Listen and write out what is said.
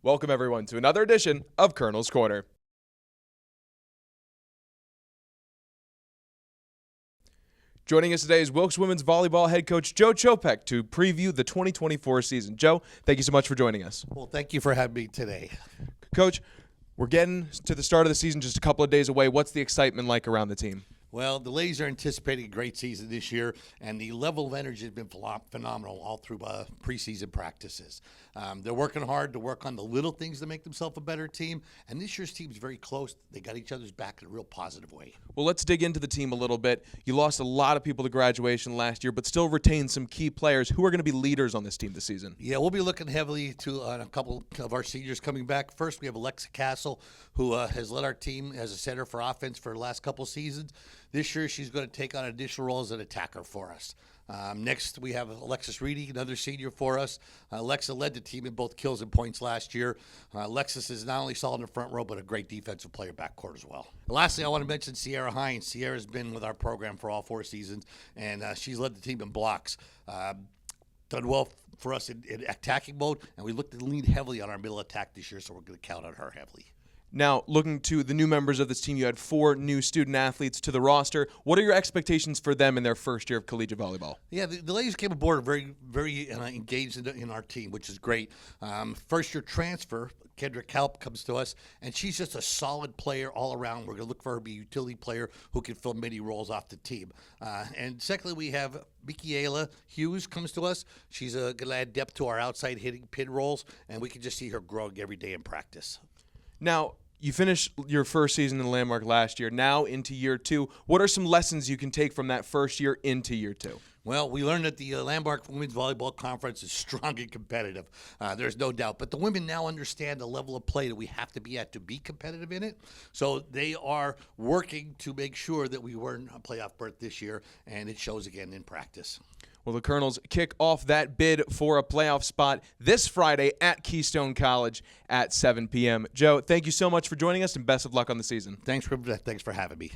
Welcome, everyone, to another edition of Colonel's Corner. Joining us today is Wilkes women's volleyball head coach Joe Czopek to preview the 2024 season. Joe, thank you so much for joining us. Well, thank you for having me today. Coach, we're getting to the start of the season just a couple of days away. What's the excitement like around the team? Well, the ladies are anticipating a great season this year, and the level of energy has been phenomenal all through preseason practices. They're working hard to work on the little things to make themselves a better team, and this year's team is very close. They got each other's back in a real positive way. Well, let's dig into the team a little bit. You lost a lot of people to graduation last year, but still retained some key players. Who are going to be leaders on this team this season? Yeah, we'll be looking heavily to a couple of our seniors coming back. First, we have Alexa Castle, who has led our team as a center for offense for the last couple seasons. This year, she's going to take on additional roles as an attacker for us. Next, we have Alexis Reedy, another senior for us. Alexa led the team in both kills and points last year. Alexis is not only solid in the front row, but a great defensive player backcourt as well. And lastly, I want to mention Sierra Hines. Sierra's been with our program for all 4 seasons, and she's led the team in blocks. Done well for us in attacking mode, and we look to lean heavily on our middle attack this year, so we're going to count on her heavily. Now, looking to the new members of this team, you had 4 new student athletes to the roster. What are your expectations for them in their first year of collegiate volleyball? Yeah, the ladies came aboard very engaged in our team, which is great. First-year transfer, Kendrick Halp comes to us, and she's just a solid player all around. We're going to look for her to be a utility player who can fill many roles off the team. And secondly, we have Michaela Hughes comes to us. She's going to add depth to our outside hitting pin roles, and we can just see her growing every day in practice. Now, you finished your first season in Landmark last year, now into year 2. What are some lessons you can take from that first year into year 2? Well, we learned that the Landmark Women's Volleyball Conference is strong and competitive. There's no doubt. But the women now understand the level of play that we have to be at to be competitive in it. So they are working to make sure that we earn a playoff berth this year, and it shows again in practice. Well, the Colonels kick off that bid for a playoff spot this Friday at Keystone College at 7 p.m. Joe, thank you so much for joining us, and best of luck on the season. Thanks for having me.